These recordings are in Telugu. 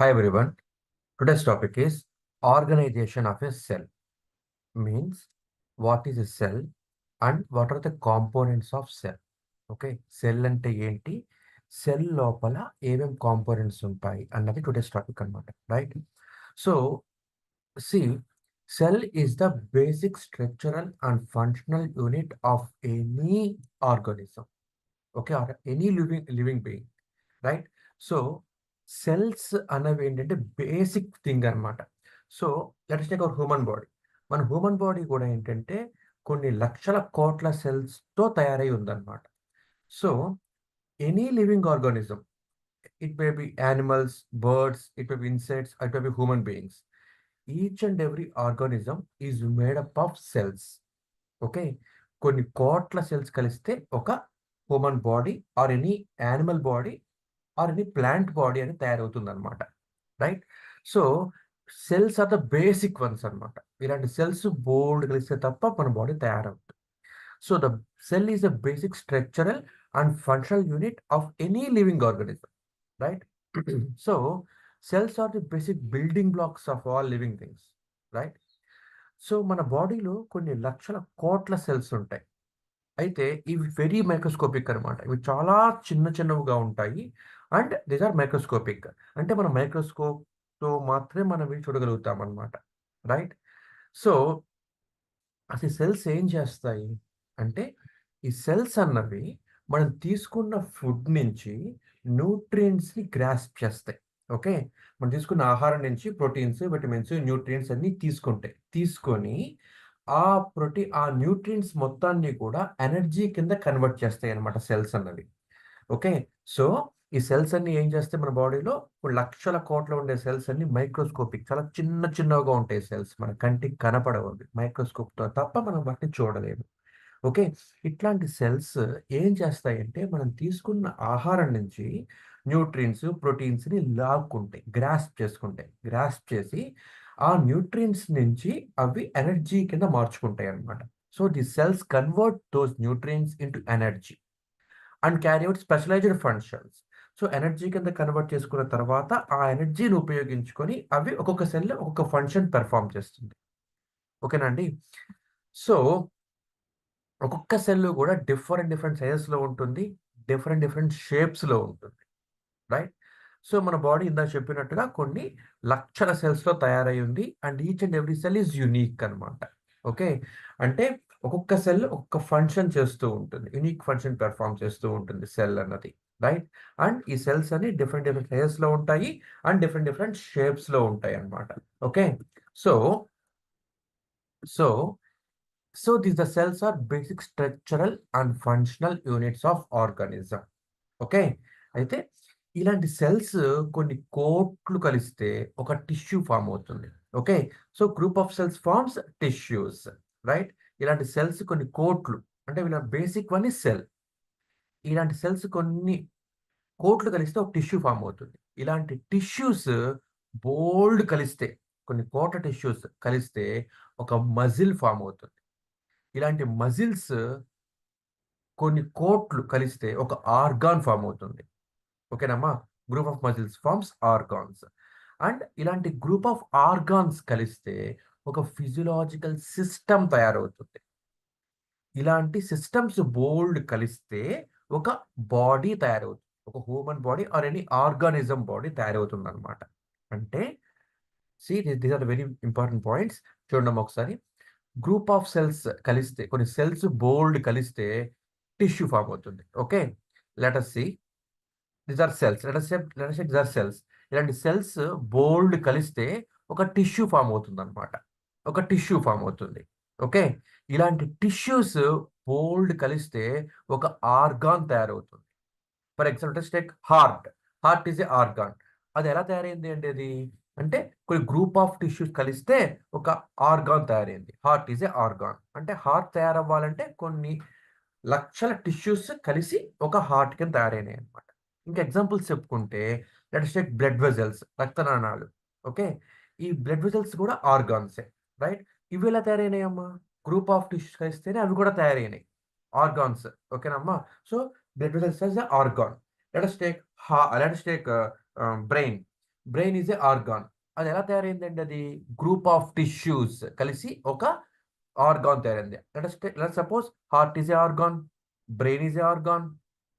Hi everyone. Today's topic is organization of a cell. Means what is a cell and what are the components of cell. Okay cell అంటే ఏంటి, సెల్ లోపల ఏమేం కాంపోనెంట్స్ ఉంటాయి అన్నది టుడేస్ టాపిక్ అన్నమాట, right? So see cell is the basic structural and functional unit of any organism, okay, or any living being, right? So cells అనేవి ఏంటంటే బేసిక్ థింగ్ అనమాట. So let's take our human body. మన హ్యూమన్ బాడీ కూడా ఏంటంటే కొన్ని లక్షల కోట్ల సెల్స్తో తయారై ఉందన్నమాట. So any living organism, it may be animals, birds, it may be insects, it may be human beings, each and every organism is made up of cells. Okay, కొన్ని కోట్ల సెల్స్ కలిస్తే ఒక human body or any animal body or any plant body అని తయారవుతుంది అనమాట, right? So cells are the basic ones అనమాట. ఇలాంటి సెల్స్ బోల్డ్ కలిస్తే తప్ప మన బాడీ తయారవుతుంది. So the cell is the basic structural and functional unit of any living organism, right? So cells are the basic building blocks of all living things, right? So మన బాడీలో కొన్ని లక్షల కోట్ల సెల్స్ ఉంటాయి. అయితే ఇవి వెరీ మైక్రోస్కోపిక్ అనమాట. ఇవి చాలా చిన్న చిన్నవిగా ఉంటాయి. And these are microscopic. అంటే మనం మైక్రోస్కోప్‌తో మాత్రమే మనం ఇవి చూడగలుగుతాం అనమాట, రైట్? సో అసలు సెల్స్ ఏం చేస్తాయి అంటే, ఈ సెల్స్ అన్నవి మనం తీసుకున్న ఫుడ్ నుంచి న్యూట్రియంట్స్‌ని గ్రాస్ప్ చేస్తాయి. ఓకే, మనం తీసుకున్న ఆహారం నుంచి ప్రోటీన్స్, విటమిన్స్, న్యూట్రియంట్స్ అన్నీ తీసుకుంటాయి. తీసుకొని ఆ న్యూట్రియంట్స్ మొత్తాన్ని కూడా ఎనర్జీ కింద కన్వర్ట్ చేస్తాయి అన్నమాట సెల్స్ అన్నవి. ఓకే, సో ఈ సెల్స్ అన్ని ఏం చేస్తాయి మన బాడీలో, ఇప్పుడు లక్షల కోట్ల ఉండే సెల్స్ అన్ని మైక్రోస్కోపిక్, చాలా చిన్న చిన్నగా ఉంటాయి సెల్స్. మన కంటికి కనపడవు అవి, మైక్రోస్కోప్‌తో తప్ప మనం వాటిని చూడలేము. ఓకే, ఇట్లాంటి సెల్స్ ఏం చేస్తాయంటే మనం తీసుకున్న ఆహారం నుంచి న్యూట్రియంట్స్, ప్రోటీన్స్‌ని లాక్కుంటాయి, గ్రాస్ప్ చేసుకుంటాయి. గ్రాస్ప్ చేసి ఆ న్యూట్రియంట్స్ నుంచి అవి ఎనర్జీ కింద మార్చుకుంటాయి అన్నమాట. So the cells convert those nutrients into energy and carry out specialised functions. So energy కింద కన్వర్ట్ చేసుకున్న తర్వాత ఆ ఎనర్జీని ఉపయోగించుకొని అవి ఒక్కొక్క సెల్ ఒక్కొక్క ఫంక్షన్ పెర్ఫార్మ్ చేస్తుంది. ఓకేనా అండి? సో ఒక్కొక్క సెల్ కూడా డిఫరెంట్ డిఫరెంట్ సైజెస్‌లో ఉంటుంది. డిఫరెంట్ డిఫరెంట్ షేప్స్‌లో ఉంటుంది, రైట్? సో మన బాడీ ఇందాక చెప్పినట్టుగా కొన్ని లక్షల సెల్స్‌లో తయారై ఉంది. And each and every cell is unique అనమాట. ఓకే, అంటే ఒక్కొక్క సెల్ ఒక్కొక్క ఫంక్షన్ చేస్తూ ఉంటుంది. యూనిక్ ఫంక్షన్ పెర్ఫార్మ్ చేస్తూ ఉంటుంది సెల్ అన్నది, రైట్? అండ్ ఈ సెల్స్ అన్ని డిఫరెంట్ డిఫరెంట్ సైజెస్‌లో ఉంటాయి. అండ్ డిఫరెంట్ డిఫరెంట్ షేప్స్‌లో ఉంటాయి అన్నమాట. Okay, so so these the cells are basic structural and functional units of organism. Okay, అయితే ఇలాంటి సెల్స్ కొన్ని కోట్లు కలిస్తే ఒక టిష్యూ ఫామ్ అవుతుంది. Okay, so group of cells forms tissues, right? ఇలాంటి సెల్స్ కొన్ని కోట్లు, అంటే వీళ్ళ బేసిక్ వన్ ఇస్ సెల్. ఇలాంటి సెల్స్ కొన్ని కోట్లు కలిస్తే ఒక టిష్యూ ఫామ్ అవుతుంది. ఇలాంటి టిష్యూస్ బోల్డ్ కలిస్తే, కొన్ని కోట్ల టిష్యూస్ కలిస్తే ఒక మజిల్ ఫామ్ అవుతుంది. ఇలాంటి మజిల్స్ కొన్ని కోట్లు కలిస్తే ఒక ఆర్గాన్ ఫామ్ అవుతుంది. ఓకేనమ్మా? Group of muscles forms organs. And ఇలాంటి గ్రూప్ ఆఫ్ ఆర్గాన్స్ కలిస్తే ఒక ఫిజియోలాజికల్ సిస్టమ్ తయారవుతుంది. ఇలాంటి సిస్టమ్స్ బోల్డ్ కలిస్తే ఒక బాడీ తయారవుతుంది. ఒక human body or any organism body తయారవుతుందనమాట. అంటే these are very important points. చూడండమ్మా ఒకసారి. గ్రూప్ ఆఫ్ సెల్స్ కలిస్తే, కొన్ని సెల్స్ బోల్డ్ కలిస్తే టిష్యూ ఫామ్ అవుతుంది. Okay, let us see these are cells. Let us say these are cells. ఇలాంటి సెల్స్ బోల్డ్ కలిస్తే ఒక టిష్యూ ఫామ్ అవుతుందన్నమాట. ఒక టిష్యూ ఫామ్ అవుతుంది. ఓకే, ఇలాంటి టిష్యూస్ బోల్డ్ కలిస్తే ఒక ఆర్గాన్ తయారవుతుంది. For example let's take heart. Heart is a organ. అది ఎలా తయారైంది అండి అది? అంటే కొన్ని గ్రూప్ ఆఫ్ టిష్యూస్ కలిస్తే ఒక ఆర్గాన్ తయారైంది. Heart is a organ. అంటే హార్ట్ తయారవ్వాలంటే కొన్ని లక్షల టిష్యూస్ కలిసి ఒక హార్ట్ కింద తయారైనాయి అన్నమాట. ఇంకా ఎగ్జాంపుల్స్ చెప్పుకుంటే లెట్స్ టేక్ బ్లడ్ వెసల్స్, రక్తనాళాలు. ఓకే, ఈ బ్లడ్ వెసల్స్ కూడా ఆర్గాన్సే, రైట్? ఇవి ఎలా తయారైనాయమ్మా? గ్రూప్ ఆఫ్ టిష్యూస్ కలిస్తేనే అవి కూడా తయారైనాయి, ఆర్గాన్స్. ఓకేనమ్మా? So blood vessels is a organ. Let us take brain. Brain is a organ. అది ఎలా తయారైందండి? అది గ్రూప్ ఆఫ్ టిష్యూస్ కలిసి ఒక ఆర్గాన్ తయారైంది. Let suppose heart is a organ, brain is a organ,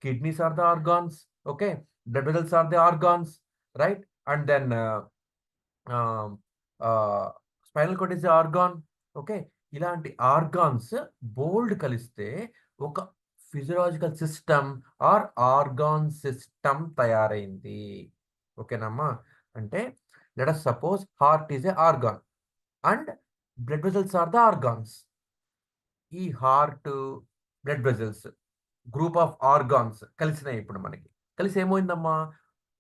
kidneys are the organs, okay, blood vessels are the organs, right? And then spinal cord is a organ, okay. ఇలాంటి ఆర్గాన్స్ బోల్డ్ కలిస్తే ఒక physiological system or organ system తయారైంది. ఓకేనమ్మా? అంటే let us suppose heart is a organ and blood vessels are the organs. ఈ heart, blood vessels group of organs కలిసినాయి ఇప్పుడు మనకి. కలిసి ఏమైందమ్మా?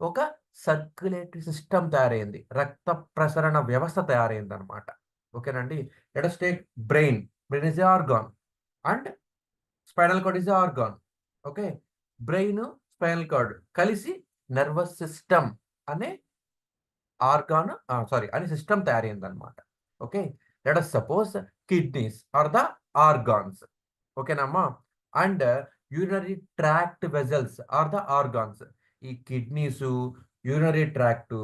ఒక సర్క్యులేటరీ సిస్టమ్ తయారైంది. రక్త ప్రసరణ వ్యవస్థ తయారైందనమాట. ఓకేనండి? Let us take brain. Brain is a organ and spinal cord is a organ. Okay. Brain, spinal cord కలిసి నర్వస్ సిస్టమ్ అనే ఆర్గాన్ అనే సిస్టమ్ తయారైందనమాట. Okay. Let us suppose kidneys are the organs. ఓకేనమ్మా? And urinary tract vessels are the organs. ఈ కిడ్నీసు, యూరినరీ ట్రాక్ట్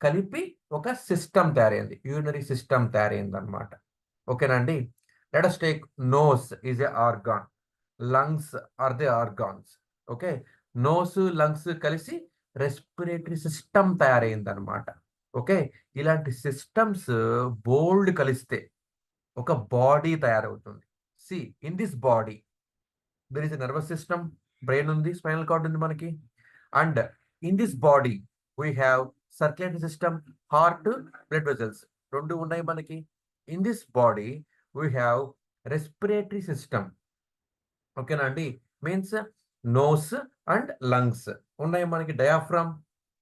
కలిపి ఒక సిస్టమ్ తయారైంది. యూరినరీ సిస్టమ్ తయారైందనమాట. ఓకేనండి? Let us take nose is a organ. Lungs are the organs. Okay. Nose, lungs కలిసి రెస్పిరేటరీ సిస్టమ్ తయారైందనమాట. ఓకే. ఇలాంటి సిస్టమ్స్ బోల్డ్ కలిస్తే ఒక బాడీ తయారవుతుంది. See in this body there is a nervous system. Brain ఉంది, స్పైనల్ కార్డ్ ఉంది మనకి. And in this body we have circulatory system, heart, blood vessels 2 ఉన్నాయి మనకి. In this body we have respiratory system. ఓకేనా అండి? మీన్స్ నోస్ అండ్ లంగ్స్ ఉన్నాయి మనకి, డయాఫ్రమ్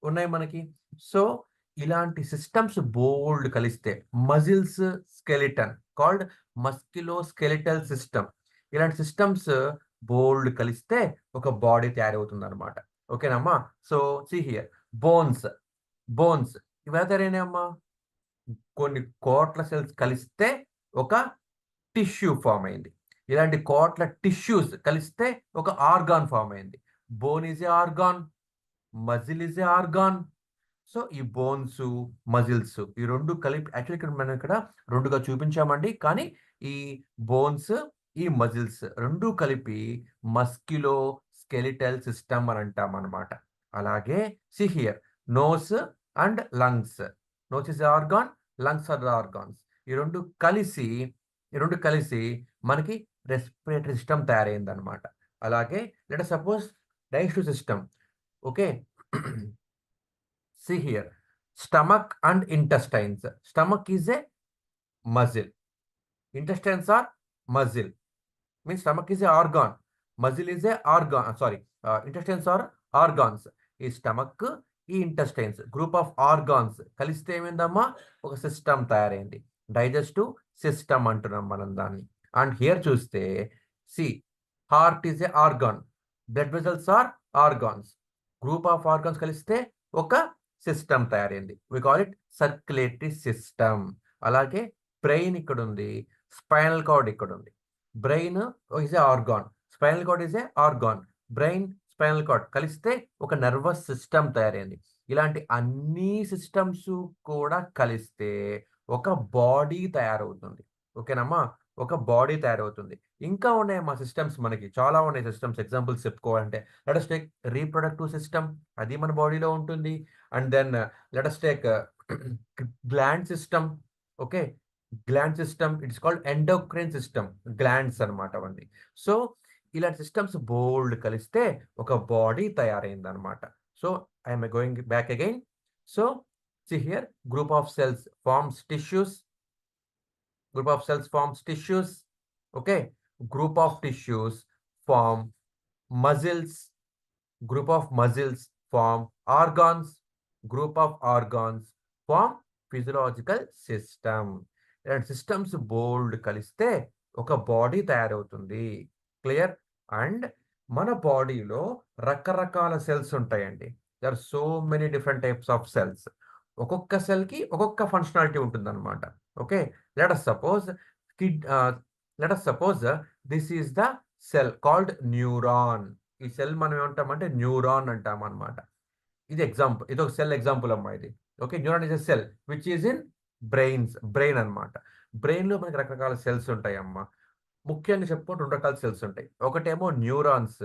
ఉన్నాయి మనకి. సో ఇలాంటి సిస్టమ్స్ బోల్డ్ కలిస్తే muscles, skeleton called musculo skeletal system. ఇలాంటి సిస్టమ్స్ బోల్డ్ కలిస్తే ఒక బాడీ తయారవుతుంది అనమాట. ఓకేనమ్మా? So see here bones. Bones ఇవి ఎలా తయారైనాయమ్మా? కొన్ని కోట్ల సెల్స్ కలిస్తే ఒక టిష్యూ ఫామ్ అయింది. ఇలాంటి కోట్ల టిష్యూస్ కలిస్తే ఒక ఆర్గాన్ ఫామ్ అయింది. Bone is a organ, muscle is a organ. So ఈ బోన్స్, మజిల్స్ ఈ 2 కలిపి యాక్చువల్లీ ఇక్కడ మనం ఇక్కడ 2గా చూపించామండి. కానీ ఈ బోన్స్, ఈ మజిల్స్ 2 కలిపి మస్క్యులో స్కెలిటల్ సిస్టమ్ అని అంటాం అనమాట. అలాగే see here nose and lungs. Nose is organ, lungs are the organs. ఈ 2 కలిసి మనకి రెస్పిరేటరీ సిస్టమ్ తయారైందనమాట. అలాగే let us suppose digestive system. Okay. See here, stomach and intestines. Stomach is a muscle. Intestines are muscle. Means stomach is a organ. Muscle is a organ. Intestines are organs. ఈ స్టమక్, ఈ ఇంటెస్టైన్స్ గ్రూప్ ఆఫ్ ఆర్గాన్స్ కలిస్తే ఏమైందమ్మా? ఒక సిస్టమ్ తయారైంది. డైజెస్టివ్ సిస్టమ్ అంటున్నాం మనం దాన్ని. అండ్ హియర్ చూస్తే see heart is a organ, blood vessels are organs. Group of organs కలిస్తే ఒక సిస్టమ్ తయారైంది. We call it circulatory system. అలాగే బ్రెయిన్ ఇక్కడ ఉంది, స్పైనల్ కార్డ్ ఇక్కడ ఉంది. Brain is a organ, spinal cord is a organ. Brain, spinal cord కలిస్తే ఒక నర్వస్ సిస్టమ్ తయారైంది. ఇలాంటి అన్ని సిస్టమ్స్ కూడా కలిస్తే ఒక బాడీ తయారవుతుంది. ఓకేనమ్మా? ఒక బాడీ తయారవుతుంది. ఇంకా ఉన్నాయి మా సిస్టమ్స్, మనకి చాలా ఉన్నాయి సిస్టమ్స్. ఎగ్జాంపుల్స్ చెప్పుకోవాలంటే let us take reproductive system, అది మన బాడీలో ఉంటుంది. And then let us take gland system. Okay. Gland system it's called endocrine system. Glands అనమాట అవన్నీ. సో ఇలాంటి సిస్టమ్స్ బోల్డ్ కలిస్తే ఒక బాడీ తయారైందనమాట. So I'm going back again. So see here, group of cells forms tissues. Group of cells forms tissues. Okay. Group of tissues form muscles. Group of muscles form organs. Group of organs form physiological system. And systems bold కలిస్తే ఒక బాడీ తయారవుతుంది. క్లియర్? అండ్ మన బాడీలో రకరకాల సెల్స్ ఉంటాయండి. There are so many different types of cells. ఒక్కొక్క సెల్కి ఒక్కొక్క ఫంక్షనాలిటీ ఉంటుందన్నమాట. Okay. Let us suppose this is the cell called neuron. ఈ సెల్ మనం ఏమంటామంటే న్యూరాన్ అంటాం అనమాట. ఇది ఒక సెల్ ఎగ్జాంపుల్ అమ్మా ఇది. Okay, neuron is a cell which is in brain అనమాట. బ్రెయిన్లో మనకి రకరకాల సెల్స్ ఉంటాయమ్మా. ముఖ్యంగా చెప్పుకుంటే 2 రకాల సెల్స్ ఉంటాయి. ఒకటేమో న్యూరాన్స్.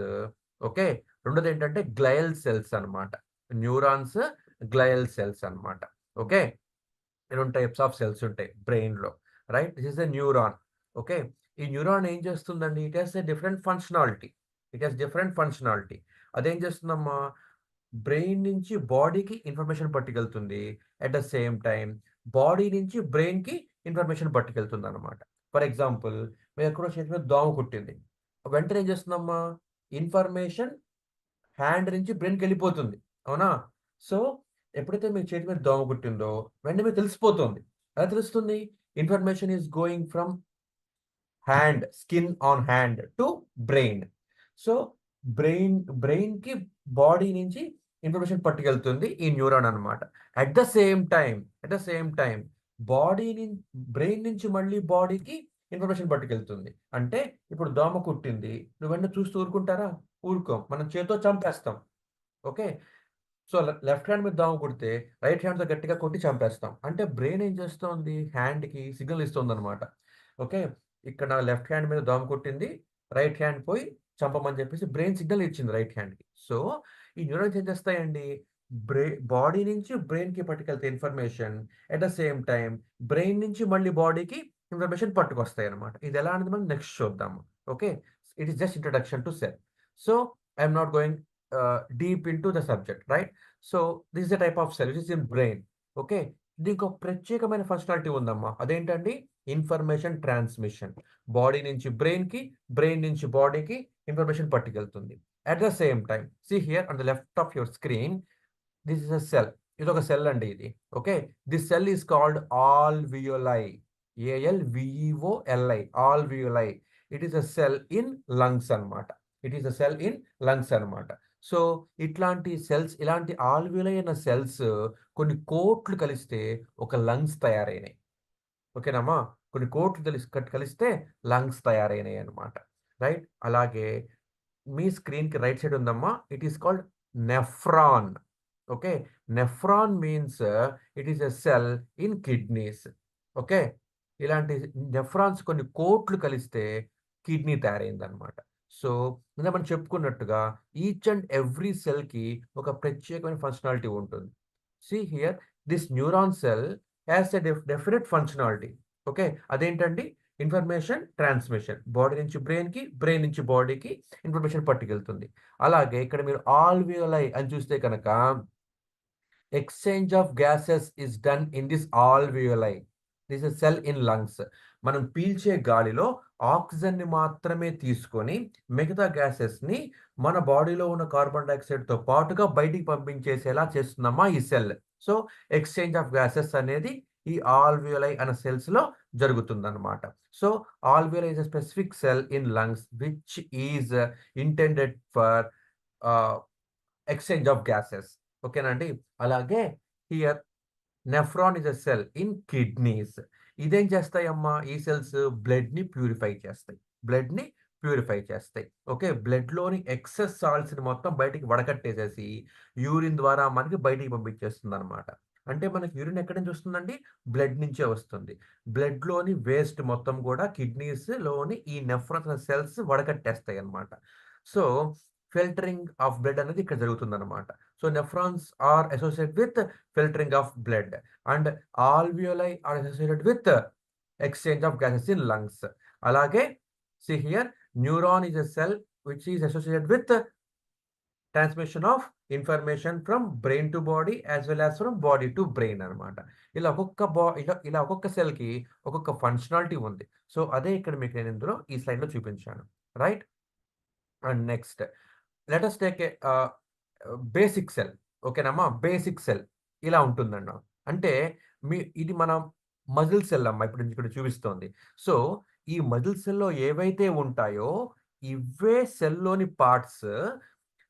ఓకే. రెండోది ఏంటంటే గ్లయల్ సెల్స్ అన్నమాట. న్యూరాన్స్, గ్లయల్ సెల్స్ అన్నమాట. ఓకే. 2 టైప్స్ ఆఫ్ సెల్స్ ఉంటాయి బ్రెయిన్‌లో. Right? This is a neuron. Okay. ఈ న్యూరాన్ ఏం చేస్తుందండి? It has a different functionality. అదేం చేస్తుందమ్మా? బ్రెయిన్ నుంచి బాడీకి ఇన్ఫర్మేషన్ పట్టుకెళ్తుంది. At the same time body నుంచి బ్రెయిన్‌కి ఇన్ఫర్మేషన్ పట్టుకెళ్తుందన్నమాట. ఫర్ ఎగ్జాంపుల్, మీరెక్కడో చేతి మీద దోమ కుట్టింది. వెంటనే ఏం చేస్తుందమ్మా? ఇన్ఫర్మేషన్ హ్యాండ్ నుంచి బ్రెయిన్‌కెళ్ళిపోతుంది. అవునా? సో, ఎప్పుడైతే మీ చేతి మీద దోమ కుట్టిందో వెంటనే మీకు తెలిసిపోతుంది. ఎలా తెలుస్తుంది? Information is going from skin on hand to brain. So, బ్రెయిన్‌కి బాడీ నుంచి ఇన్ఫర్మేషన్ పట్టుకెళ్తుంది ఈ న్యూరాన్ అన్నమాట. At the same time, body నిన్ బ్రెయిన్ నుంచి మళ్ళీ బాడీకి ఇన్ఫర్మేషన్ పట్టుకెళ్తుంది. అంటే ఇప్పుడు దోమ కుట్టింది. నువ్వు వెంటనే చూస్తూ ఊరుకుంటారా? ఊరుకోం. మనం చేత్తో చంపేస్తాం. ఓకే. సో, లెఫ్ట్ హ్యాండ్ మీద దోమ కుడితే, రైట్ హ్యాండ్‌తో గట్టిగా కొట్టి చంపేస్తాం. అంటే బ్రెయిన్ ఏం చేస్తోంది? హ్యాండ్‌కి సిగ్నల్ ఇస్తోందనమాట. ఓకే. ఇక్కడ లెఫ్ట్ హ్యాండ్ మీద దోమ కుట్టింది. రైట్ హ్యాండ్ పోయి చంపమని చెప్పేసి బ్రెయిన్ సిగ్నల్ ఇచ్చింది రైట్ హ్యాండ్‌కి. సో, ఈ న్యూరాన్స్ ఏం చేస్తాయండి? బ్రె బాడీ నుంచి బ్రెయిన్‌కి పట్టుకెళ్తే information, at the same time brain నుంచి మళ్ళీ బాడీకి ఇన్ఫర్మేషన్ పట్టుకొస్తాయన్నమాట. ఇది ఎలా అనేది మనం నెక్స్ట్ చూద్దాము. Okay. It is just introduction to cell. So, I am not going deep into the subject. Right? So, this is a type of cell which is in brain. Okay. దీనికొక ప్రత్యేకమైన ఫంక్షనాలిటీ ఉందమ్మా. అదేంటండి? Information transmission. బాడీ నుంచి బ్రెయిన్‌కి, బ్రెయిన్ నుంచి బాడీకి ఇన్ఫర్మేషన్ పట్టుకెళ్తుంది. At the same time see here on the left of your screen, this is a cell. ఇదొక సెల్ అండి ఇది. Okay. This cell is called alveoli. ALVEOLI. Alveoli. It is a cell in lungs అన్నమాట. సో, ఇలాంటి ఆల్వియోలై అన్న సెల్స్ కొన్ని కోట్లు కలిస్తే ఒక లంగ్స్ తయారైనాయి. ఓకేనమ్మా? కొన్ని కోట్లు కలిస్తే లంగ్స్ తయారైనాయన్నమాట. రైట్? అలాగే మీ స్క్రీన్‌కి రైట్ సైడ్ ఉందమ్మా. It is called nephron. Okay. Nephron means it is a cell in kidneys. Okay. ఇలాంటి నెఫ్రాన్స్ కొన్ని కోట్లు కలిస్తే కిడ్నీ తయారైందన్నమాట. సో, ఇందాక మనం చెప్పుకున్నట్టుగా ఈచ్ అండ్ ఎవ్రీ సెల్‌కి ఒక ప్రత్యేకమైన ఫంక్షనాలిటీ ఉంటుంది. See here, this neuron cell has a definite functionality. Okay. అదేంటండి? Information transmission. బాడీ నుంచి బ్రెయిన్‌కి, బ్రెయిన్ నుంచి బాడీకి ఇన్ఫర్మేషన్ పట్టుకెళ్తుంది. అలాగే ఇక్కడ మీరు ఆల్వియోలై అని చూస్తే కనుక exchange of gases is done in this alveoli. This is cell in lungs. మనం పీల్చే గాలిలో ఆక్సిజన్‌ని మాత్రమే తీసుకొని మిగతా గ్యాసెస్‌ని మన బాడీలో ఉన్న కార్బన్ డయాక్సైడ్‌తో పాటుగా బయటికి పంపించేసేలా చేస్తుందమ్మా ఈ cell. So, exchange of gases అనేది ఈ ఆల్వియోలై అనే సెల్స్‌లో జరుగుతుందన్నమాట. So, alveoli is a specific cell in lungs which is intended for ఆహ్, ఎక్స్చేంజ్ ఆఫ్ గ్యాసెస్. ఓకేనా అండి? అలాగే here nephron is a cell in kidneys. ఇదేం చేస్తాయమ్మా? ఈ సెల్స్ బ్లడ్‌ని ప్యూరిఫై చేస్తాయి. ఓకే. బ్లడ్‌లోని ఎక్సెస్ సాల్ట్స్‌ని మొత్తం బయటికి వడకట్టేసేసి యూరిన్ ద్వారా మనకి బయటికి పంపించేస్తుందనమాట. అంటే మనకి యూరిన్ ఎక్కడి నుంచి వస్తుందండి? బ్లడ్ నుంచే వస్తుంది. బ్లడ్‌లోని వేస్ట్ మొత్తం కూడా కిడ్నీస్‌లోని ఈ నెఫ్రాన్ అనే సెల్స్ వడకట్టేస్తాయన్నమాట. సో, ఫిల్టరింగ్ ఆఫ్ బ్లడ్ అనేది ఇక్కడ జరుగుతుందనమాట. So, nephrons are associated with filtering of blood and alveoli are associated with exchange of gases in lungs. అలాగే see here, neuron is a cell which is associated with transmission of information from brain to body as well as from body to brain అనమాట. ఇలా ఒక్కొక్క సెల్‌కి ఒక్కొక్క ఫంక్షనాలిటీ ఉంది. సో, అదే ఇక్కడ మీకు నేను ఇందులో ఈ స్లైడ్‌లో చూపించాను. Right? And next let us take basic cell. ఓకేనమ్మా? బేసిక్ సెల్ ఇలా ఉంటుందన్న. అంటే ఇది మన మజిల్ సెల్ అమ్మా. ఇప్పుడు ఇక్కడ చూపిస్తోంది. సో, ఈ మజిల్ సెల్‌లో ఏవైతే ఉంటాయో ఇవే సెల్‌లోని పార్ట్స్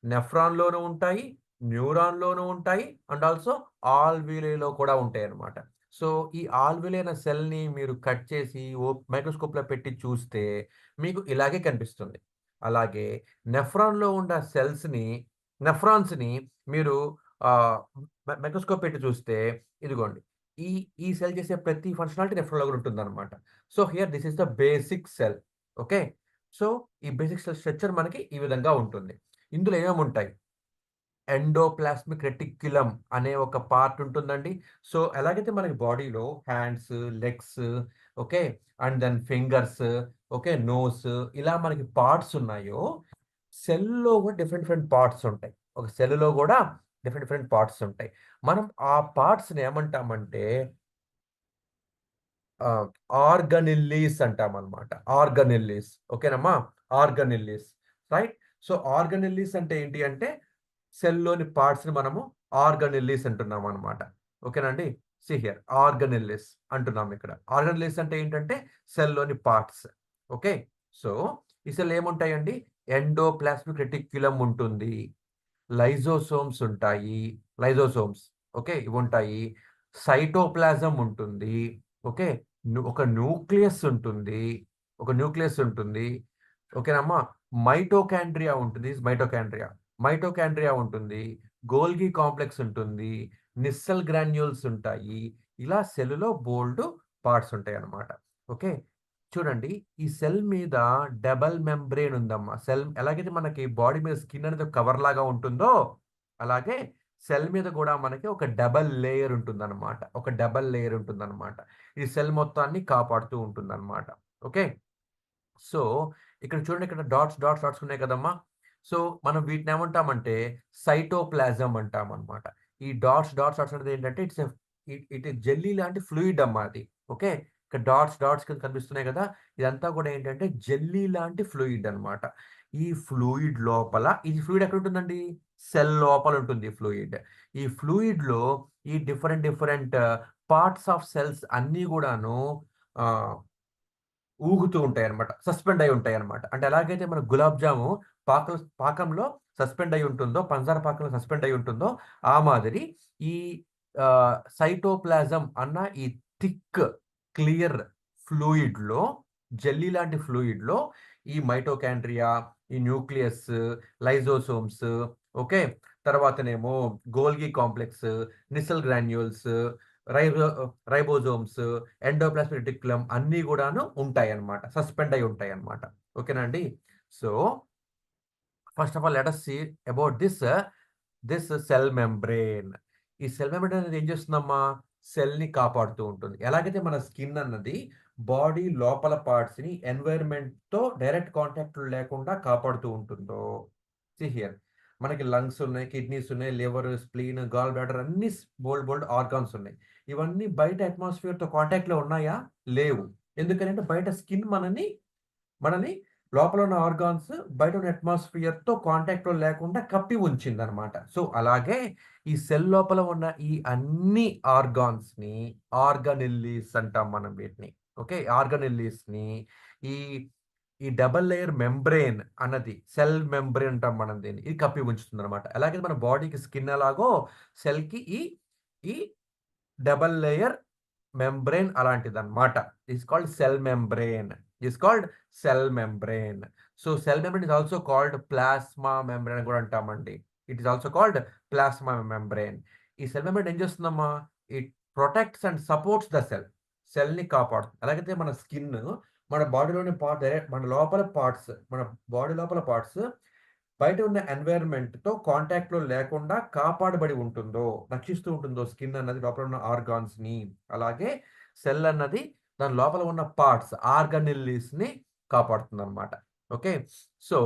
నెఫ్రాన్‌లోనూ ఉంటాయి, న్యూరాన్‌లోనూ ఉంటాయి అండ్ ఆల్సో ఆల్వియోలైలో కూడా ఉంటాయన్నమాట. సో, ఈ ఆల్వియోలై అనే సెల్‌ని మీరు కట్ చేసి మైక్రోస్కోప్‌లో పెట్టి చూస్తే మీకు ఇలాగే కనిపిస్తుంది. అలాగే నెఫ్రాన్‌లో ఉన్న నెఫ్రాన్స్‌ని మీరు మైక్రోస్కోప్ పెట్టి చూస్తే ఇదిగోండి. ఈ ఈ సెల్ చేసే ప్రతి ఫంక్షనాలిటీ రెఫ్లో కూడా ఉంటుందన్నమాట. So here this is the basic cell. Okay. So ఈ బేసిక్ సెల్ స్ట్రక్చర్ మనకి ఈ విధంగా ఉంటుంది. ఇందులో ఏమేమి ఉంటాయి? ఎండోప్లాస్మిక్ రెటిక్యులమ్ అనే ఒక పార్ట్ ఉంటుందండి. సో ఎలాగైతే మనకి బాడీలో hands, legs, okay, and then fingers, okay, nose, ఇలా మనకి పార్ట్స్ ఉన్నాయో, సెల్‌లో కూడా డిఫరెంట్ డిఫరెంట్ పార్ట్స్ ఉంటాయి. ఒక సెల్‌లో కూడా డిఫరెంట్ డిఫరెంట్ పార్ట్స్ ఉంటాయి. మనం ఆ పార్ట్స్‌ని ఏమంటామంటే ఆహ్, ఆర్గనెల్లీస్ అంటామనమాట. ఆర్గనెల్లీస్. ఓకేనమ్మా? ఆర్గనెల్లీస్. రైట్? సో, ఆర్గనెల్లీస్ అంటే ఏంటి అంటే సెల్‌లోని పార్ట్స్‌ని మనము ఆర్గనెల్లీస్ అంటున్నామనమాట. ఓకేనండి? సీ హియర్ ఆర్గనెల్లీస్ అంటున్నాం ఇక్కడ. ఆర్గనెల్లీస్ అంటే ఏంటంటే సెల్‌లోని పార్ట్స్. ఓకే. సో, ఈ సెల్ ఏముంటాయండి? ఎండోప్లాస్మిక్ రెటిక్యులమ్ ఉంటుంది. లైజోసోమ్స్ ఉంటాయి. లైజోసోమ్స్, ఓకే, ఇవుంటాయి. సైటోప్లాజం ఉంటుంది. ఓకే. ఒక న్యూక్లియస్ ఉంటుంది. ఒక న్యూక్లియస్ ఉంటుంది. ఓకేనమ్మా? మైటోకాండ్రియా ఉంటుంది. మైటోకాండ్రియా. మైటోకాండ్రియా ఉంటుంది. గోల్గి కాంప్లెక్స్ ఉంటుంది. నిస్సెల్ గ్రాన్యూల్స్ ఉంటాయి. ఇలా సెల్‌లో బోలెడు పార్ట్స్ ఉంటాయన్నమాట. ఓకే. చూడండి, ఈ సెల్ మీద డబుల్ మెంబ్రేన్ ఉందమ్మా. సెల్ ఎలాగైతే మనకి బాడీ మీద స్కిన్ అనేది కవర్ లాగా ఉంటుందో, అలాగే సెల్ మీద కూడా మనకి ఒక డబుల్ లేయర్ ఉంటుందన్నమాట. ఒక డబుల్ లేయర్ ఉంటుందన్నమాట. ఈ సెల్ మొత్తాన్ని కాపాడుతూ ఉంటుందన్నమాట. ఓకే. సో, ఇక్కడ చూడండి, ఇక్కడ డాట్స్, డాట్స్, డాట్స్ ఉన్నాయి కదమ్మా! సో, మనం వీటిని ఏమంటామంటే సైటోప్లాజం అంటామనమాట. ఈ డాట్స్, డాట్స్, డాట్స్ అనేది ఏంటంటే ఇట్ ఈస్ జెల్లీ లాంటి ఫ్లూయిడ్ అమ్మా అది. ఓకే. ఇక్కడ డాట్స్, డాట్స్ కింద కనిపిస్తున్నాయి కదా! ఇదంతా కూడా ఏంటంటే జెల్లీ లాంటి ఫ్లూయిడ్ అన్నమాట. ఈ ఫ్లూయిడ్ లోపల ఈ ఫ్లూయిడ్ ఎక్కడుంటుందండి? సెల్ లోపల ఉంటుంది ఈ ఫ్లూయిడ్. ఈ ఫ్లూయిడ్‌లో ఈ different, different parts of cells అన్నీ గూడాను ఆహ్ ఊగుతూ ఉంటాయన్నమాట. సస్పెండ్ అయ్యి ఉంటాయన్నమాట. అంటే ఎలాగైతే మన గులాబ్ జాము పాకంలో సస్పెండ్ అయ్యి ఉంటుందో, పంచదార పాకంలో సస్పెండ్ అయ్యి ఉంటుందో, ఆ మాదిరి ఈ సైటోప్లాజం అన్న ఈ థిక్, క్లియర్ ఫ్లూయిడ్‌లో, జెల్లీ లాంటి ఫ్లూయిడ్‌లో ఈ మైటోకాండ్రియా, ఈ న్యూక్లియస్, లైజోసోమ్స్, ఓకే, తర్వాతనేమో Golgi complex, Nissl granules, ribo ribosomes, endoplasmic reticulum అన్నీ గూడాను ఉంటాయన్నమాట. సస్పెండ్ అయ్యి ఉంటాయన్నమాట. ఓకేనా అండి? So, first of all let us see about this cell membrane. ఈ సెల్ మెంబ్రేన్ అనేది ఏం చేస్తుందమ్మా? సెల్‌ని కాపాడుతూ ఉంటుంది. ఎలాగైతే మన స్కిన్ అన్నది బాడీ లోపల పార్ట్స్‌ని ఎన్వైర్న్‌మెంట్‌తో డైరెక్ట్ కాంటాక్ట్ లేకుండా కాపాడుతూ ఉంటుందో, సీ హియర్, మనకి లంగ్స్ ఉన్నాయి, కిడ్నీస్ ఉన్నాయి, లివర్, స్ప్లీన్, గాల్ బ్లాడర్ అన్నీ బోలెడు బోలెడు ఆర్గాన్స్ ఉన్నాయి. ఇవన్నీ బయట అట్మాస్ఫియర్‌తో కాంటాక్ట్‌లో ఉన్నాయా? లేవు. ఎందుకనంటే బయట స్కిన్ మనని లోపల ఉన్న ఆర్గాన్స్ బయట ఉన్న అట్మాస్ఫియర్‌తో కాంటాక్ట్‌లో లేకుండా కప్పి ఉంచిందనమాట. సో, అలాగే ఈ సెల్ లోపల ఉన్న ఈ అన్ని ఆర్గాన్స్‌ని ఆర్గానెల్లీస్ అంటాం మనం వీటిని. ఓకే. ఆర్గానెల్లీస్‌ని ఈ ఈ డబుల్ లేయర్ మెంబ్రేన్ అన్నది సెల్ మెంబ్రేన్ అంటాం మనం దీన్ని. ఇది కప్పి ఉంచుతుందనమాట. అలాగే మన బాడీకి స్కిన్ ఎలాగో సెల్‌కి ఈ ఈ డబుల్ లేయర్ మెంబ్రేన్ అలాంటిదన్నమాట. It's called cell membrane. It's called cell membrane. So, cell membrane is also called plasma membrane అని కూడా అంటామండి. It is also called plasma membrane. ఈ సెల్ మెంబ్రేన్ ఏం చేస్తుందమ్మా? It protects and supports the cell. సెల్‌ని కాపాడుతుంది. ఎలాగైతే మన స్కిన్ మన బాడీలోని పార్ట్ మన లోపల పార్ట్స్, మన బాడీ లోపల పార్ట్స్ బయట ఉన్న ఎన్వైర్న్‌మెంట్‌తో కాంటాక్ట్‌లో లేకుండా కాపాడబడి ఉంటుందో, రక్షిస్తూ ఉంటుందో స్కిన్ అన్నది లోపల ఉన్న ఆర్గాన్స్‌ని, అలాగే సెల్ అన్నది దాని లోపల ఉన్న పార్ట్స్ ఆర్గానెల్లీస్‌ని కాపాడుతుందన్నమాట. Okay. So,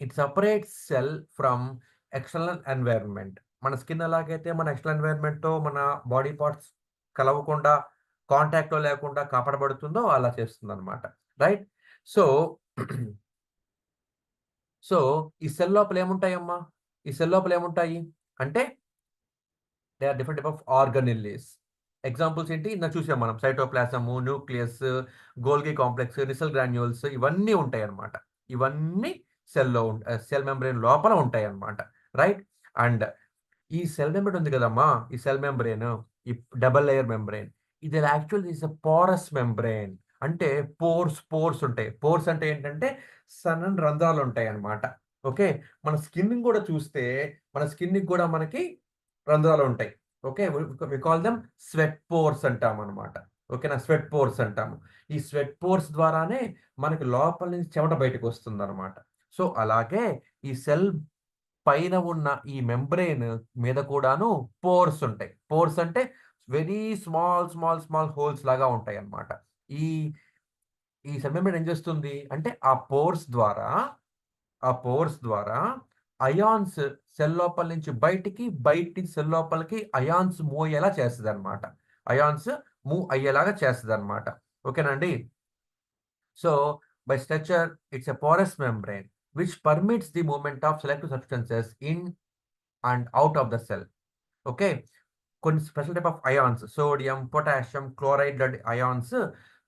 it separates cell from external environment. మన స్కిన్ ఎలాగైతే మన ఎక్స్టర్నల్ ఎన్వైర్న్‌మెంట్‌తో మన బాడీ పార్ట్స్ కలవకుండా, కాంటాక్ట్‌లో లేకుండా కాపాడబడుతుందో అలా చేస్తుందన్నమాట. రైట్? సో సో, ఈ సెల్ లోపల ఏముంటాయమ్మా? ఈ సెల్ లోపల ఏముంటాయి? అంటే they are different type of organelles. Examples ఏంటి? ఇందాక చూసాం మనం cytoplasm, nucleus, Golgi complex, Nissl granules ఇవన్నీ ఉంటాయన్నమాట. ఇవన్నీ సెల్ మెంబ్రేన్ లోపల ఉంటాయన్నమాట. రైట్? అండ్ ఈ సెల్ మెంబ్రేన్ ఉంది కదమ్మా! ఈ సెల్ మెంబ్రేన్, ఈ డబుల్ లేయర్ మెంబ్రేన్, ఇది actually is a porous membrane. అంటే పోర్స్ ఉంటాయి. పోర్స్ అంటే ఏంటంటే సన్నని రంధ్రాలుంటాయన్నమాట. ఓకే. మన స్కిన్‌ని గూడా చూస్తే, మన స్కిన్‌కి గూడా మనకి రంధ్రాలుంటాయి. Okay. We call them sweat pores అంటామనమాట. ఓకేనా. స్వెట్ పోర్స్ అంటాము. ఈ స్వెట్ పోర్స్ ద్వారానే మనకి లోపల నుంచి చెమట బయటకొస్తుందనమాట. సో, అలాగే ఈ సెల్ పైన ఉన్న ఈ మెంబ్రేన్ మీద కూడాను పోర్స్ ఉంటాయి. పోర్స్ అంటే వెరీ స్మాల్ హోల్స్ లాగా ఉంటాయన్నమాట. ఈ ఈ సెల్ మెంబ్రేన్ ఏం చేస్తుంది అంటే ఆ పోర్స్ ద్వారా అయాన్స్ సెల్ లోపల నుంచి బయటికి, బయట నుంచి సెల్ లోపలికి అయాన్స్ మూవ్ అయ్యేలా చేస్తదన్నమాట. అయాన్స్ మూవ్ అయ్యేలాగా చేస్తదన్నమాట. ఓకేనా అండి? So, by structure, it's a porous membrane which permits the movement of selective substances in and out of the cell. Okay. కొన్ని special type of ions sodium, potassium, chloride లాంటి అయాన్స్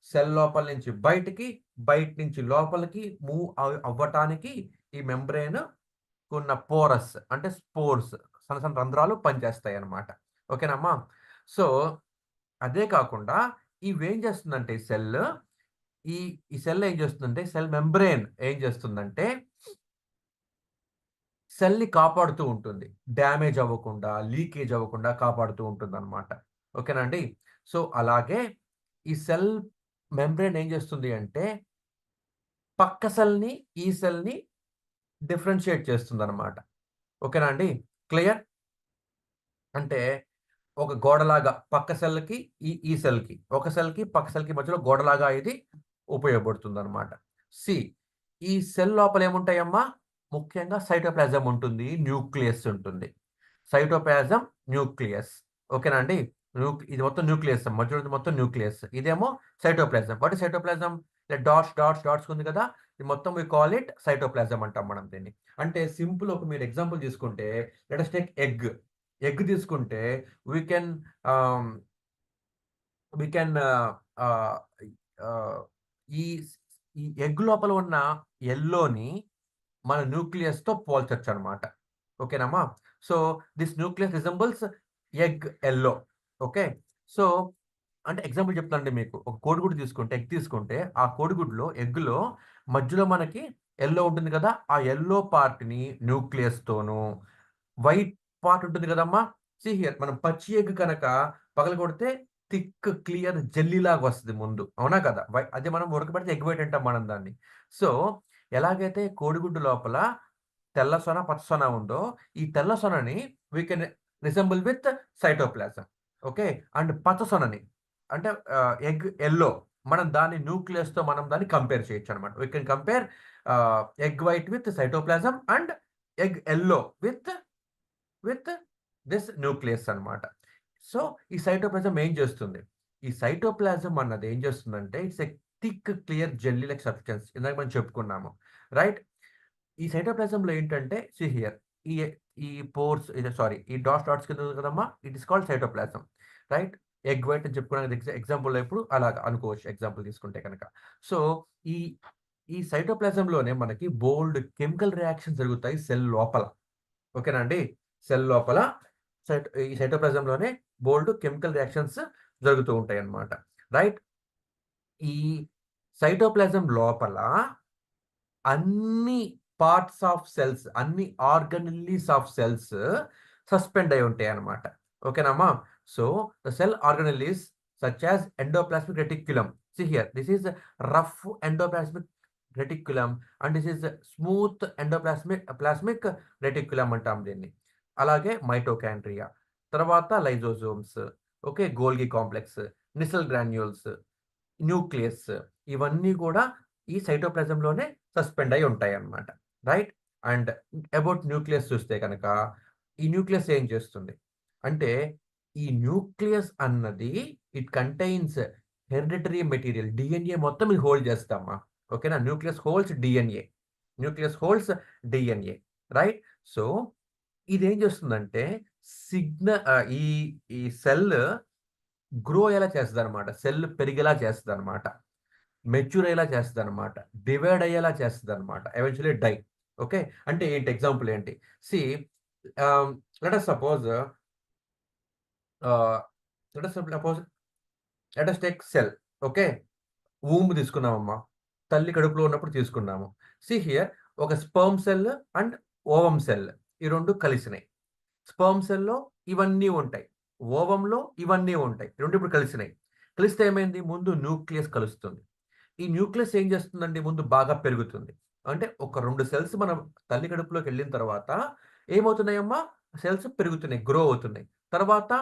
సెల్ లోపల నుంచి బయటికి, బయట నుంచి లోపలికి మూవ్ అవ్వటానికి ఈ మెంబ్రేన్ ఉన్న పోరస్ అంటే స్పోర్స్ సన్న సన్న రంధ్రాలు పనిచేస్తాయన్నమాట. ఓకేనమ్మా? సో, అదే కాకుండా ఇవేం చేస్తుందంటే ఈ ఈ సెల్ ఏం చేస్తుందంటే సెల్ మెంబ్రేన్ ఏం చేస్తుందంటే సెల్‌ని కాపాడుతూ ఉంటుంది. డ్యామేజ్ అవ్వకుండా, లీకేజ్ అవ్వకుండా కాపాడుతూ ఉంటుందన్నమాట. ఓకేనా అండి? సో, అలాగే ఈ సెల్ మెంబ్రేన్ ఏం చేస్తుంది అంటే పక్క సెల్‌ని, ఈ సెల్‌ని డిఫరెన్షియేట్ చేస్తుందన్నమాట. ఓకేనా అండి? క్లియర్? అంటే ఒక గోడలాగా పక్క సెల్‌కి, ఈ సెల్‌కి, ఒక సెల్‌కి, పక్క సెల్‌కి మధ్యలో గోడలాగా ఇది ఉపయోగపడుతుందనమాట. సి ఈ సెల్ లోపల ఏముంటాయమ్మా? ముఖ్యంగా సైటోప్లాజం ఉంటుంది. న్యూక్లియస్ ఉంటుంది. Cytoplasm, nucleus. ఓకేనా అండి? ఇది మొత్తం న్యూక్లియస్. మధ్యలో ఉన్నది మొత్తం న్యూక్లియస్. ఇదేమో సైటోప్లాజం. What is cytoplasm? ఇలా డాట్స్ ఉంది కదా! ఇది మొత్తం వి కాల్ ఇట్ సైటోప్లాజం అంటాం మనం దీన్ని. అంటే సింపుల్ ఒక మీరు ఎగ్జాంపుల్ తీసుకుంటే let us take egg. Egg తీసుకుంటే వి కెన్ ఆహ్, వి కెన్ ఆహ్, ఆహ్, ఈ ఈ ఎగ్ లోపల ఉన్న యెల్లోని మన న్యూక్లియస్‌తో పోల్చొచ్చనమాట. ఓకేనమ్మా? So, this nucleus resembles egg yellow. Okay. So, అంటే ఎగ్జాంపుల్ చెప్తానండి మీకు. ఒక కోడిగుడ్డు తీసుకుంటే, ఎగ్ తీసుకుంటే, ఆ కోడిగుడ్లో ఎగ్‌లో మధ్యలో మనకి యెల్లో ఉంటుంది కదా! ఆ యెల్లో పార్ట్‌ని న్యూక్లియస్‌తోను, వైట్ పార్ట్ ఉంటుంది కదమ్మా! సీ హియర్ మనం పచ్చి ఎగ్ కనుక పగలగొడితే థిక్ క్లియర్ జెల్లీలాగా వస్తది ముందు. అవునా కదా! అది మనం ఉడకబెడితే ఎగ్ వైట్ అంటాం మనం దాన్ని. సో, ఎలాగైతే కోడిగుడ్డు లోపల తెల్ల సొన, పచ్చ సొన ఉందో, ఈ తెల్ల సొనని we can resemble with cytoplasm. Okay. And పచ్చ సొనని అంటే ఎగ్ యెల్లో మనం దాన్ని న్యూక్లియస్‌తో మనం దాన్ని కంపేర్ చేయొచ్చనమాట. We can compare egg white with cytoplasm and egg yellow with this nucleus అన్నమాట. సో, ఈ సైటోప్లాజం ఏం చేస్తుంది? ఈ సైటోప్లాజం అన్నది ఏం చేస్తుందంటే it's a thick clear jelly like substance. ఇందాక మనం చెప్పుకున్నాము. రైట్? ఈ సైటోప్లాజంలో ఏంటంటే సీ హియర్ ఈ ఈ పోర్స్ ఈ డాట్స్ కింద ఉంది కదమ్మా! It is called cytoplasm. Right? Egg white అని చెప్పుకోవడానికి ఎగ్జాంపుల్‌లో ఇప్పుడు అలాగా అనుకోవచ్చు ఎగ్జాంపుల్ తీసుకుంటే గనక. సో, ఈ ఈ సైటోప్లాజంలోనే మనకి బోలెడు కెమికల్ రియాక్షన్స్ జరుగుతాయి సెల్ లోపల. ఓకేనా అండి? సెల్ లోపల ఈ సైటోప్లాజంలోనే బోలెడు కెమికల్ రియాక్షన్స్ జరుగుతూ ఉంటాయన్నమాట. రైట్? ఈ సైటోప్లాజం లోపల అన్ని పార్ట్స్ ఆఫ్ సెల్స్, అన్ని ఆర్గానెల్లీస్ ఆఫ్ సెల్స్ సస్పెండ్ అయి ఉంటాయన్నమాట. ఓకేనమ్మా? So, the cell organelles such as endoplasmic reticulum. See here this is rough endoplasmic reticulum and this is smooth plasmic reticulum అంటాం దీన్ని. అలాగే మైటోకాండ్రియా, తర్వాత lysosomes, okay. Golgi complex, Nissl granules, nucleus ఇవన్నీ గూడా ఈ సైటోప్లాజంలోనే సస్పెండ్ అయ్యి ఉంటాయన్నమాట. రైట్? అండ్ అబౌట్ న్యూక్లియస్ చూస్తే గనక, ఈ న్యూక్లియస్ ఏం చేస్తుంది? అంటే ఈ న్యూక్లియస్ అన్నది it contains hereditary material DNA మొత్తం ఇది హోల్డ్ చేస్తదమ్మా. ఓకేనా? Nucleus holds DNA. Nucleus holds DNA. Right? So, ఇదేం చేస్తుందంటే ఈ ఈ సెల్ గ్రో ఎలా చేస్తదనమాట. సెల్ పెరిగేలా చేస్తదనమాట. మెచ్యూర్ అయ్యేలా చేస్తదనమాట. డివైడ్ అయ్యేలా చేస్తదనమాట. Eventually die. ఓకే. అంటే ఏంటి ఎగ్జాంపుల్ ఏంటి? See ah, let us suppose ah, let us suppose let us take cell. Okay. తీసుకున్నామమ్మా. తల్లి కడుపులో ఉన్నప్పుడు తీసుకున్నాము. సీ హియర్ ఒక sperm cell and ovum cell ఈ రెండు కలిసినాయి. స్పర్మ్ సెల్‌లో ఇవన్నీ ఉంటాయి. ఓవమ్‌లో ఇవన్నీ ఉంటాయి. రెండు ఇప్పుడు కలిసినాయి. కలిస్తే ఏమైంది? ముందు న్యూక్లియస్ కలుస్తుంది. ఈ న్యూక్లియస్ ఏం చేస్తుందండి? ముందు బాగా పెరుగుతుంది. అంటే ఒక 2 సెల్స్ మన తల్లి కడుపులోకెళ్ళిన తర్వాత ఏమవుతున్నాయమ్మా? సెల్స్ పెరుగుతున్నాయి. గ్రో అవుతున్నాయి. తర్వాత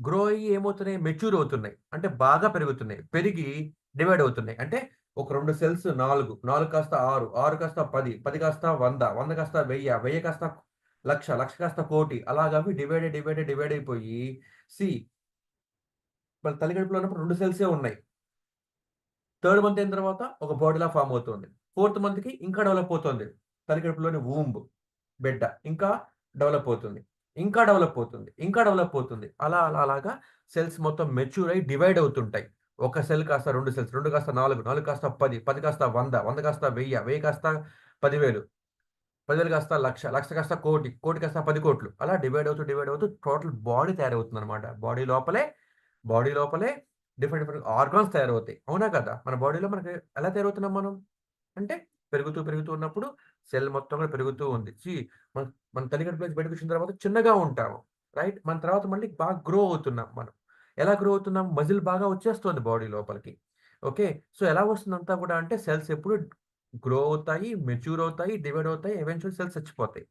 గ్రో అయ్యి ఏమవుతున్నాయి? మెచ్యూర్ అవుతున్నాయి. అంటే బాగా పెరుగుతున్నాయి. పెరిగి డివైడ్ అవుతున్నాయి. అంటే ఒక 2 సెల్స్ 4, 4 కాస్త 6, 6 కాస్త 10, 10 కాస్త 100, 100 కాస్త 1000, 1000 కాస్త 1,00,000, 1,00,000 కాస్త 1,00,00,000 అలాగా అవి డివైడ్ అయిపోయి సి మన తల్లి కడుపులో ఉన్నప్పుడు 2 సెల్సే ఉన్నాయి. థర్డ్ మంత్ అయిన తర్వాత ఒక బాడీలా ఫార్మ్ అవుతుంది. ఫోర్త్ మంత్‌కి ఇంకా డెవలప్ అవుతుంది. తల్లి కడుపులోని వూంబ్ బిడ్డ ఇంకా డెవలప్ అవుతుంది. ఇంకా డెవలప్ అవుతుంది. ఇంకా డెవలప్ అవుతుంది. అలాగా సెల్స్ మొత్తం మెచ్యూర్ అయ్యి డివైడ్ అవుతుంటాయి. ఒక సెల్ కాస్త 2 సెల్స్, 2 కాస్త 4, 4 కాస్త 10, 10 కాస్త 100, 100 కాస్త 1000, 1000 కాస్త 10,000, 10,000 కాస్త 1,00,000, 1,00,000 కాస్త 1,00,00,000, 1,00,00,000 కాస్త 10,00,00,000 అలా డివైడ్ అవుతూ టోటల్ బాడీ తయారవుతుందన్నమాట. బాడీ లోపలే డిఫరెంట్ డిఫరెంట్ ఆర్గాన్స్ తయారవుతాయి. అవునా కదా? మన బాడీలో మనకి ఎలా తయారవుతున్నాం మనం? అంటే పెరుగుతూ ఉన్నప్పుడు సెల్ మొత్తం కూడా పెరుగుతూ ఉంది. మన మన తల్లి కడుపులో నుంచి బయటకొచ్చిన తర్వాత చిన్నగా ఉంటాము. రైట్? మన తర్వాత మళ్ళీ బాగా గ్రో అవుతున్నాం మనం. ఎలా గ్రో అవుతున్నాం? మజిల్ బాగా వచ్చేస్తుంది బాడీ లోపలికి. ఓకే. సో, ఎలా వస్తుందంతా కూడా అంటే సెల్స్ ఎప్పుడు గ్రో అవుతాయి, మెచ్యూర్ అవుతాయి, డివైడ్ అవుతాయి. ఎవెన్చువల్లీ సెల్స్ చచ్చిపోతాయి.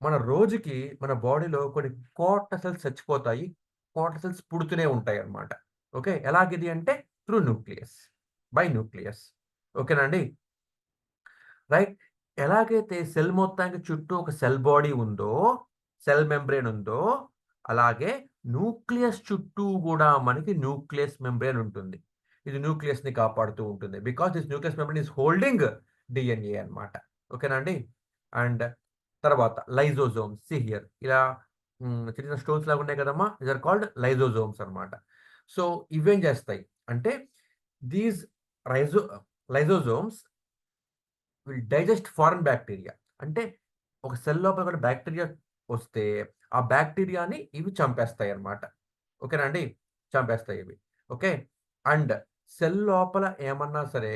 మన రోజుకి మన బాడీలో కొన్ని కోట్ల సెల్స్ చచ్చిపోతాయి. కోట్ల సెల్స్ పుడుతూనే ఉంటాయన్నమాట. ఓకే. ఎలాగిది అంటే త్రూ న్యూక్లియస్. By nucleus. ఓకేనా అండి? రైట్. ఎలాగైతే సెల్ మొత్తానికి చుట్టూ ఒక సెల్ బాడీ ఉందో, సెల్ మెంబ్రేన్ ఉందో, అలాగే న్యూక్లియస్ చుట్టూ గూడా మనకి న్యూక్లియస్ మెంబ్రేన్ ఉంటుంది. ఇది న్యూక్లియస్‌ని కాపాడుతూ ఉంటుంది. Because this nucleus membrane is holding DNA అన్నమాట. ఓకేనా అండి? అండ్ తర్వాత లైజోజోమ్స్. సీ హియర్ ఇలా చిన్న చిన్న స్టోన్స్ లాగా ఉన్నాయి కదమ్మా! దీస్ ఆర్ కాల్డ్ లైజోజోమ్స్ అన్నమాట. సో, ఇవేం చేస్తాయి అంటే these rhizo lysosomes will digest foreign bacteria. అంటే ఒక సెల్ లోపల కూడా బ్యాక్టీరియా వస్తే, ఆ బ్యాక్టీరియాని ఇవి చంపేస్తాయన్నమాట. ఓకేనా అండి? చంపేస్తాయి ఇవి. ఓకే. అండ్ సెల్ లోపల ఏమన్నా సరే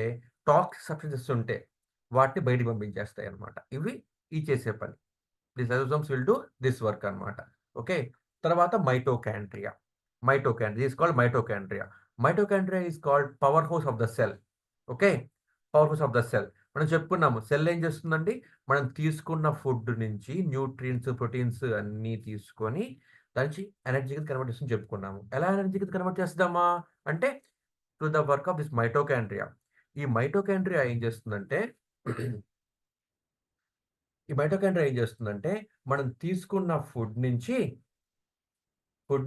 టాక్సిక్ సబ్స్టెన్సెస్ ఉంటే వాటిని బయటికి పంపించేస్తాయన్నమాట. ఇవి చేసే పని. This lysosomes will do this work అన్నమాట. ఓకే. తర్వాత mitochondria. Mitochondria is called mitochondria. Mitochondria is called power house of the cell. Okay. Power house of the cell. మనం చెప్పుకున్నాము. సెల్ ఏం చేస్తుందండి? మనం తీసుకున్న ఫుడ్ నుంచి న్యూట్రియంట్స్, ప్రోటీన్స్ అన్నీ తీసుకొని దానికి ఎనర్జీ కింద కన్వర్ట్ చేస్తుందని చెప్పుకున్నాము. ఎలా ఎనర్జీ కింద కన్వర్ట్ చేస్తదమ్మా? అంటే through the work of this mitochondria. ఈ మైటోకాండ్రియా ఏం చేస్తుందంటే ఈ మైటోకాండ్రియా ఏం చేస్తుందంటే మనం తీసుకున్న ఫుడ్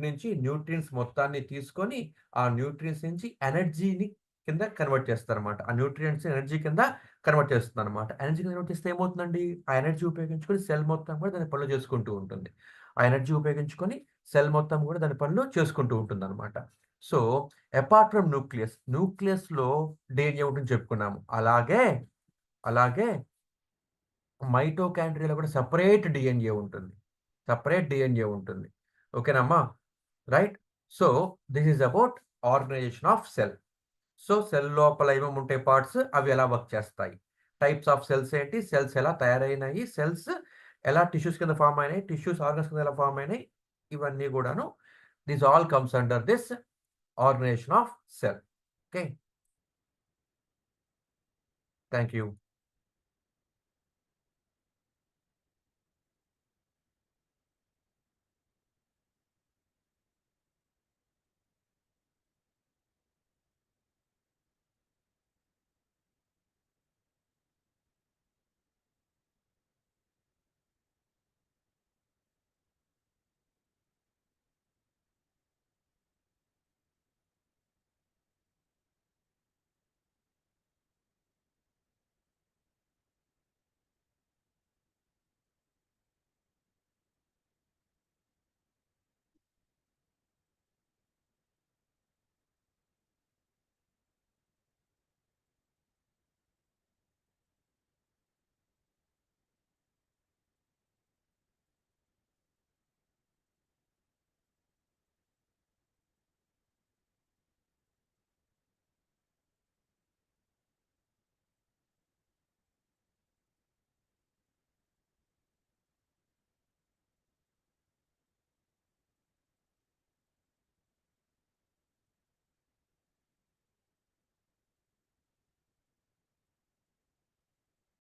నుంచి న్యూట్రియంట్స్ మొత్తాన్ని తీసుకొని, ఆ న్యూట్రియంట్స్ నుంచి ఎనర్జీని కింద కన్వర్ట్ చేస్తారన్నమాట. ఆ న్యూట్రియంట్స్ ఎనర్జీ కింద కన్వర్ట్ చేస్తుందన్నమాట. ఎనర్జీ కన్వర్ట్ చేస్తే ఏమవుతుందండి? ఆ ఎనర్జీ ఉపయోగించుకొని సెల్ మొత్తం కూడా దాని పనులు చేసుకుంటూ ఉంటుంది. ఆ ఎనర్జీ ఉపయోగించుకొని సెల్ మొత్తం కూడా దాని పనులు చేసుకుంటూ ఉంటుందన్నమాట. సో, అపార్ట్ ఫ్రమ్ న్యూక్లియస్‌లో డీఎన్ఏ ఉంటుందని చెప్పుకున్నాము. అలాగే మైటోకాండ్రియాలో కూడా సెపరేట్ డీఎన్ఏ ఉంటుంది. ఓకేనమ్మా? Right? So, this is about organisation of cell. So, cell లోపల ఏమేముంటాయి పార్ట్స్ అవి ఎలా వర్క్ చేస్తాయి? టైప్స్ ఆఫ్ సెల్స్ ఏంటి? సెల్స్ ఎలా తయారైనాయి? సెల్స్ ఎలా టిష్యూస్ కింద ఫార్మ్ అయినాయి? టిష్యూస్ ఆర్గాన్స్ కింద ఎలా ఫార్మ్ అయినాయి? ఇవన్నీ గూడాను this all comes under this organisation of cell. Okay. Thank you.